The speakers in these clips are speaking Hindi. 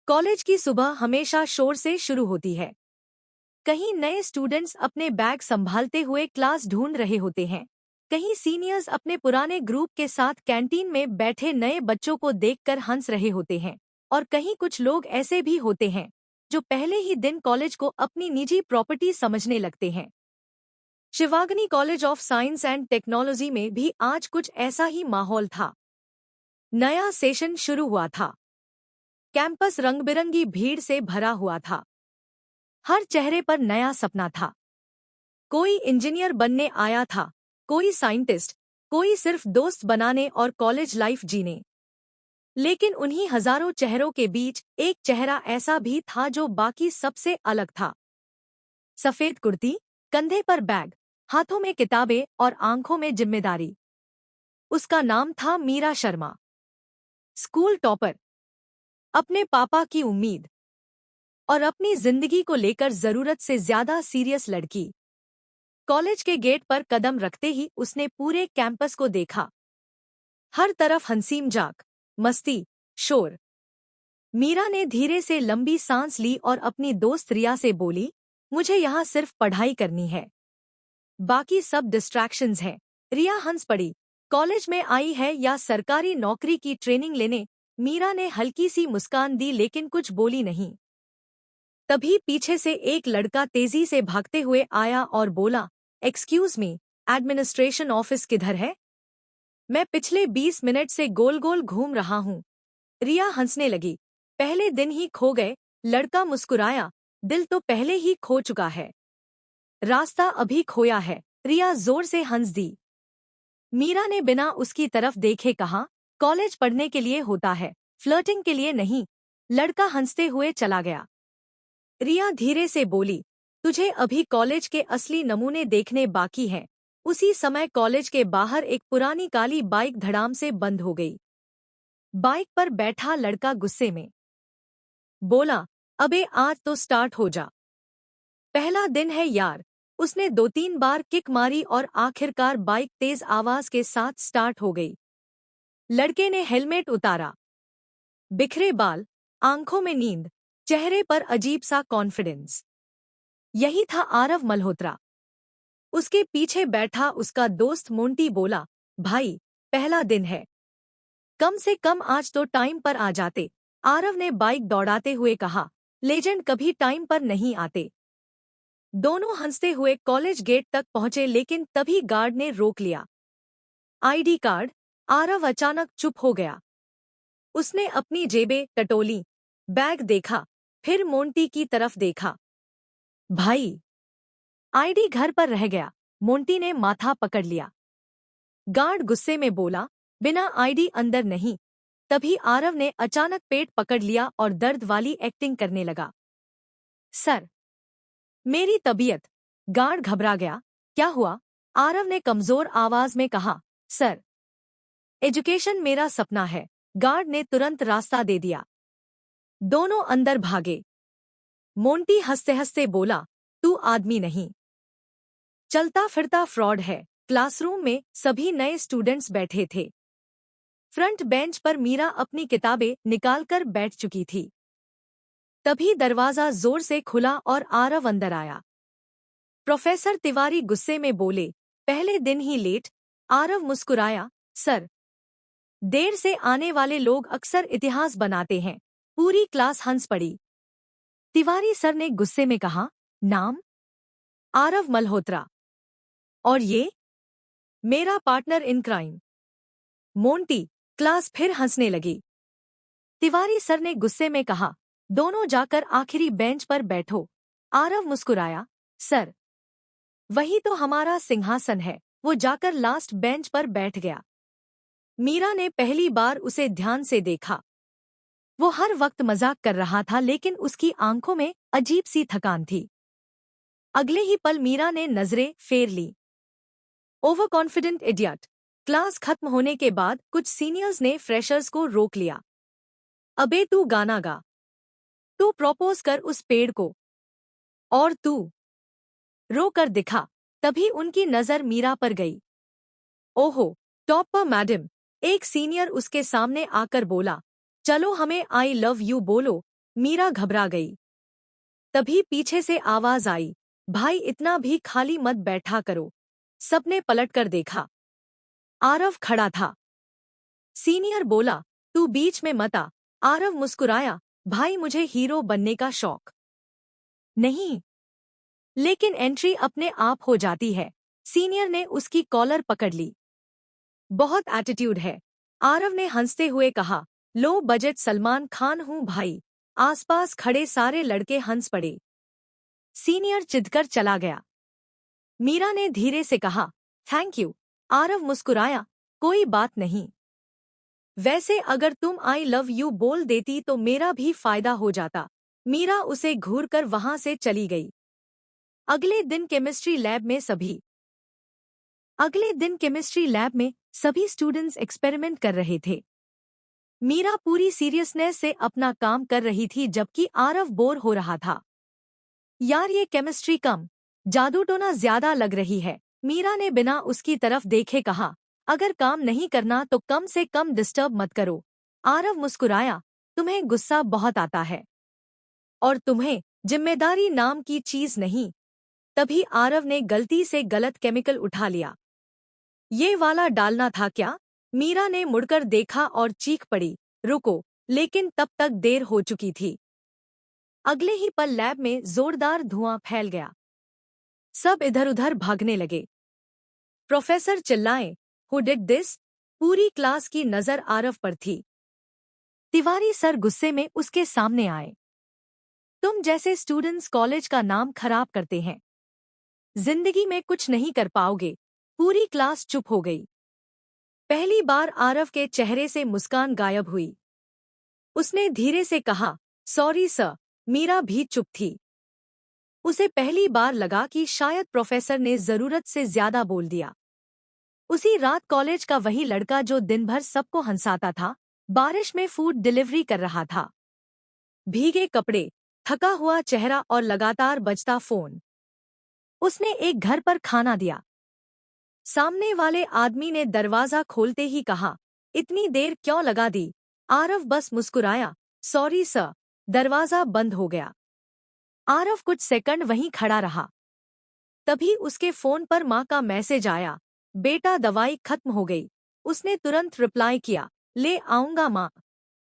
कॉलेज की सुबह हमेशा शोर से शुरू होती है। कहीं नए स्टूडेंट्स अपने बैग संभालते हुए क्लास ढूंढ रहे होते हैं। कहीं सीनियर्स अपने पुराने ग्रुप के साथ कैंटीन में बैठे नए बच्चों को देखकर हंस रहे होते हैं। और कहीं कुछ लोग ऐसे भी होते हैं जो पहले ही दिन कॉलेज को अपनी निजी प्रॉपर्टी समझने लगते हैं। Shivagani college of science and technology में भी आज कुछ ऐसा ही माहौल था। नया सेशन शुरू हुआ था। कैंपस रंगबिरंगी भीड़ से भरा हुआ था। हर चेहरे पर नया सपना था। कोई इंजीनियर बनने आया था, कोई साइंटिस्ट, कोई सिर्फ दोस्त बनाने और कॉलेज लाइफ जीने। लेकिन उन्हीं हजारों चेहरों के बीच एक चेहरा ऐसा भी था जो बाकी सबसे अलग था। सफेद कुर्ती, कंधे पर बैग, हाथों में किताबें और आंखों में जिम्मेदारी। उसका नाम था मीरा शर्मा। स्कूल टॉपर, अपने पापा की उम्मीद और अपनी जिंदगी को लेकर जरूरत से ज्यादा सीरियस लड़की। कॉलेज के गेट पर कदम रखते ही उसने पूरे कैंपस को देखा। हर तरफ हंसी मजाक, मस्ती, शोर। मीरा ने धीरे से लंबी सांस ली और अपनी दोस्त रिया से बोली, मुझे यहाँ सिर्फ पढ़ाई करनी है, बाकी सब डिस्ट्रैक्शंस हैं। रिया हंस पड़ी। कॉलेज में आई है या सरकारी नौकरी की ट्रेनिंग लेने? मीरा ने हल्की सी मुस्कान दी लेकिन कुछ बोली नहीं। तभी पीछे से एक लड़का तेजी से भागते हुए आया और बोला, एक्सक्यूज मी, एडमिनिस्ट्रेशन ऑफिस किधर है? मैं पिछले 20 मिनट से गोल गोल घूम रहा हूँ। रिया हंसने लगी। पहले दिन ही खो गए? लड़का मुस्कुराया, दिल तो पहले ही खो चुका है, रास्ता अभी खोया है। रिया जोर से हंस दी। मीरा ने बिना उसकी तरफ देखे कहा, कॉलेज पढ़ने के लिए होता है, फ्लर्टिंग के लिए नहीं। लड़का हंसते हुए चला गया। रिया धीरे से बोली, तुझे अभी कॉलेज के असली नमूने देखने बाकी हैं। उसी समय कॉलेज के बाहर एक पुरानी काली बाइक धड़ाम से बंद हो गई। बाइक पर बैठा लड़का गुस्से में बोला, अबे आज तो स्टार्ट हो जा। पहला दिन है यार। उसने 2-3 बार किक मारी और आखिरकार बाइक तेज आवाज के साथ स्टार्ट हो गई। लड़के ने हेलमेट उतारा। बिखरे बाल, आंखों में नींद, चेहरे पर अजीब सा कॉन्फिडेंस। यही था आरव मल्होत्रा। उसके पीछे बैठा उसका दोस्त मोंटी बोला, भाई पहला दिन है, कम से कम आज तो टाइम पर आ जाते। आरव ने बाइक दौड़ाते हुए कहा, लेजेंड कभी टाइम पर नहीं आते। दोनों हंसते हुए कॉलेज गेट तक पहुंचे लेकिन तभी गार्ड ने रोक लिया। ID card? आरव अचानक चुप हो गया। उसने अपनी जेबें टटोली, बैग देखा, फिर मोंटी की तरफ देखा। भाई, आईडी घर पर रह गया। मोंटी ने माथा पकड़ लिया। गार्ड गुस्से में बोला, बिना आईडी अंदर नहीं। तभी आरव ने अचानक पेट पकड़ लिया और दर्द वाली एक्टिंग करने लगा। सर, मेरी तबीयत। गार्ड घबरा गया। क्या हुआ? आरव ने कमजोर आवाज में कहा, सर, एजुकेशन मेरा सपना है। गार्ड ने तुरंत रास्ता दे दिया। दोनों अंदर भागे। मोंटी हंसते हंसते बोला, तू आदमी नहीं, चलता फिरता फ्रॉड है। क्लासरूम में सभी नए स्टूडेंट्स बैठे थे। फ्रंट बेंच पर मीरा अपनी किताबें निकालकर बैठ चुकी थी। तभी दरवाजा जोर से खुला और आरव अंदर आया। प्रोफेसर तिवारी गुस्से में बोले, पहले दिन ही लेट? आरव मुस्कुराया, सर, देर से आने वाले लोग अक्सर इतिहास बनाते हैं। पूरी क्लास हंस पड़ी। तिवारी सर ने गुस्से में कहा, नाम? आरव मल्होत्रा। और ये? मेरा partner in crime, Monty. Class फिर हंसने लगी। तिवारी सर ने गुस्से में कहा, दोनों जाकर आखिरी बेंच पर बैठो। आरव मुस्कुराया, सर, वही तो हमारा सिंहासन है। वो जाकर लास्ट बेंच पर बैठ गया। मीरा ने पहली बार उसे ध्यान से देखा। वो हर वक्त मजाक कर रहा था लेकिन उसकी आंखों में अजीब सी थकान थी। अगले ही पल मीरा ने नजरें फेर ली। Overconfident idiot. क्लास खत्म होने के बाद कुछ सीनियर्स ने फ्रेशर्स को रोक लिया। अबे तू गाना गा, तू प्रपोज कर उस पेड़ को, और तू रो कर दिखा। तभी उनकी नजर मीरा पर गई। ओहो, टॉपर मैडम। एक सीनियर उसके सामने आकर बोला, चलो हमें आई लव यू बोलो। मीरा घबरा गई। तभी पीछे से आवाज आई, भाई इतना भी खाली मत बैठा करो। सबने पलटकर देखा। आरव खड़ा था। सीनियर बोला, तू बीच में मत आ। आरव मुस्कुराया, भाई मुझे हीरो बनने का शौक नहीं, लेकिन एंट्री अपने आप हो जाती है। सीनियर ने उसकी कॉलर पकड़ ली। बहुत एटीट्यूड है। आरव ने हंसते हुए कहा, लो बजट सलमान खान हूं भाई। आसपास खड़े सारे लड़के हंस पड़े। सीनियर चिढ़कर चला गया। मीरा ने धीरे से कहा, थैंक यू। आरव मुस्कुराया, कोई बात नहीं। वैसे अगर तुम आई लव यू बोल देती तो मेरा भी फायदा हो जाता। मीरा उसे घूरकर वहां से चली गई। अगले दिन केमिस्ट्री लैब में सभी स्टूडेंट्स एक्सपेरिमेंट कर रहे थे। मीरा पूरी सीरियसनेस से अपना काम कर रही थी जबकि आरव बोर हो रहा था। यार ये केमिस्ट्री कम, जादू टोना ज्यादा लग रही है। मीरा ने बिना उसकी तरफ देखे कहा, अगर काम नहीं करना तो कम से कम डिस्टर्ब मत करो। आरव मुस्कुराया, तुम्हें गुस्सा बहुत आता है और तुम्हें जिम्मेदारी नाम की चीज नहीं। तभी आरव ने गलती से गलत केमिकल उठा लिया। ये वाला डालना था क्या? मीरा ने मुड़कर देखा और चीख पड़ी, रुको, लेकिन तब तक देर हो चुकी थी। अगले ही पल लैब में जोरदार धुआं फैल गया। सब इधर-उधर भागने लगे। प्रोफेसर चिल्लाए, हु डिड दिस? पूरी क्लास की नजर आरव पर थी। तिवारी सर गुस्से में उसके सामने आए। तुम जैसे स्टूडेंट्स कॉलेज का नाम खराब करते हैं। जिंदगी में कुछ नहीं कर पाओगे। पूरी क्लास चुप हो गई। पहली बार आरव के चेहरे से मुस्कान गायब हुई। उसने धीरे से कहा, सॉरी सर। मीरा भी चुप थी। उसे पहली बार लगा कि शायद प्रोफेसर ने जरूरत से ज्यादा बोल दिया। उसी रात कॉलेज का वही लड़का जो दिन भर सबको हंसाता था, बारिश में फूड डिलीवरी कर रहा था। भीगे कपड़े, थका हुआ चेहरा और लगातार बजता फोन। उसने एक घर पर खाना दिया। सामने वाले आदमी ने दरवाजा खोलते ही कहा, इतनी देर क्यों लगा दी? आरव बस मुस्कुराया, सॉरी सर। दरवाजा बंद हो गया। आरव कुछ सेकंड वहीं खड़ा रहा। तभी उसके फोन पर माँ का मैसेज आया, बेटा दवाई खत्म हो गई। उसने तुरंत रिप्लाई किया, ले आऊंगा माँ,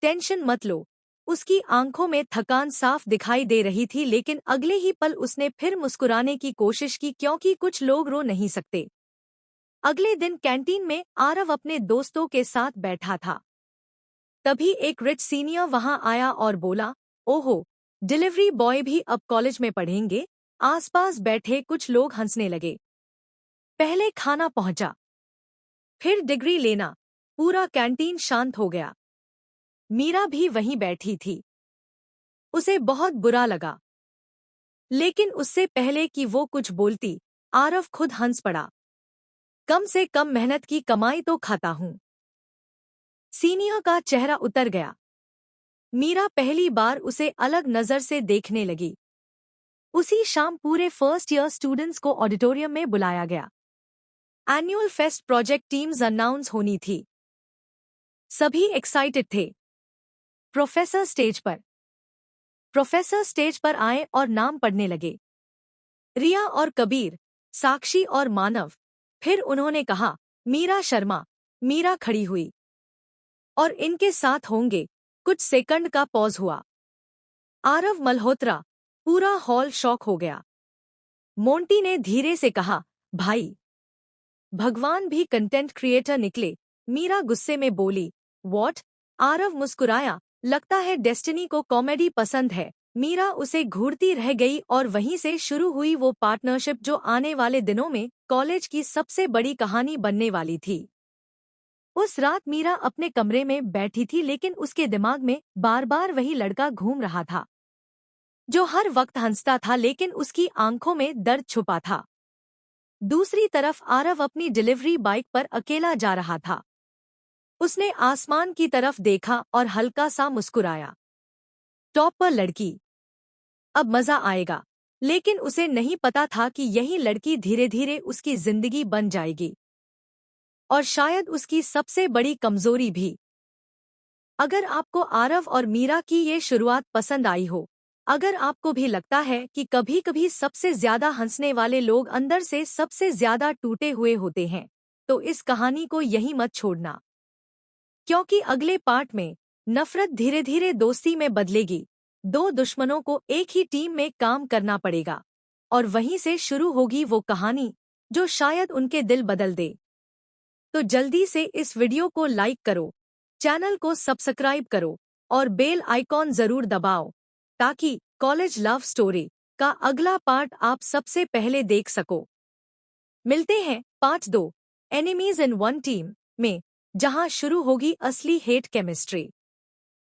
टेंशन मत लो। उसकी आंखों में थकान साफ दिखाई दे रही थी, लेकिन अगले ही पल उसने फिर मुस्कुराने की कोशिश की क्योंकि कुछ लोग रो नहीं सकते। अगले दिन कैंटीन में आरव अपने दोस्तों के साथ बैठा था। तभी एक रिच सीनियर वहां आया और बोला, ओहो, डिलीवरी बॉय भी अब कॉलेज में पढ़ेंगे? आसपास बैठे कुछ लोग हंसने लगे। पहले खाना पहुंचा, फिर डिग्री लेना। पूरा कैंटीन शांत हो गया। मीरा भी वहीं बैठी थी। उसे बहुत बुरा लगा, लेकिन उससे पहले कि वो कुछ बोलती, आरव खुद हंस पड़ा। कम से कम मेहनत की कमाई तो खाता हूं। सीनियर का चेहरा उतर गया। मीरा पहली बार उसे अलग नजर से देखने लगी। उसी शाम पूरे फर्स्ट ईयर स्टूडेंट्स को ऑडिटोरियम में बुलाया गया। Annual fest project teams announce होनी थी। सभी एक्साइटेड थे। प्रोफेसर स्टेज पर आए और नाम पढ़ने लगे। रिया और कबीर, साक्षी और मानव। फिर उन्होंने कहा, मीरा शर्मा। मीरा खड़ी हुई। और इनके साथ होंगे। कुछ सेकंड का पॉज हुआ। आरव मल्होत्रा। पूरा हॉल शॉक हो गया। मोंटी ने धीरे से कहा, भाई, भगवान भी कंटेंट क्रिएटर निकले। मीरा गुस्से में बोली, व्हाट? आरव मुस्कुराया, लगता है डेस्टिनी को कॉमेडी पसंद है। मीरा उसे घूरती रह गई और वहीं से शुरू हुई वो पार्टनरशिप जो आने वाले दिनों में कॉलेज की सबसे बड़ी कहानी बनने वाली थी। उस रात मीरा अपने कमरे में बैठी थी, लेकिन उसके दिमाग में बार बार वही लड़का घूम रहा था जो हर वक्त हंसता था, लेकिन उसकी आंखों में दर्द छुपा था। दूसरी तरफ आरव अपनी डिलीवरी बाइक पर अकेला जा रहा था। उसने आसमान की तरफ देखा और हल्का सा मुस्कुराया। टॉप पर लड़की, अब मजा आएगा। लेकिन उसे नहीं पता था कि यही लड़की धीरे धीरे उसकी जिंदगी बन जाएगी, और शायद उसकी सबसे बड़ी कमजोरी भी। अगर आपको आरव और मीरा की ये शुरुआत पसंद आई हो, अगर आपको भी लगता है कि कभी कभी सबसे ज्यादा हंसने वाले लोग अंदर से सबसे ज्यादा टूटे हुए होते हैं, तो इस कहानी को यहीं मत छोड़ना, क्योंकि अगले पार्ट में नफरत धीरे धीरे दोस्ती में बदलेगी। दो दुश्मनों को एक ही टीम में काम करना पड़ेगा, और वहीं से शुरू होगी वो कहानी जो शायद उनके दिल बदल दे। तो जल्दी से इस वीडियो को लाइक करो, चैनल को सब्सक्राइब करो और बेल आइकॉन जरूर दबाओ, ताकि कॉलेज लव स्टोरी का अगला पार्ट आप सबसे पहले देख सको। मिलते हैं part 2 enemies in one team में, जहां शुरू होगी असली हेट केमिस्ट्री।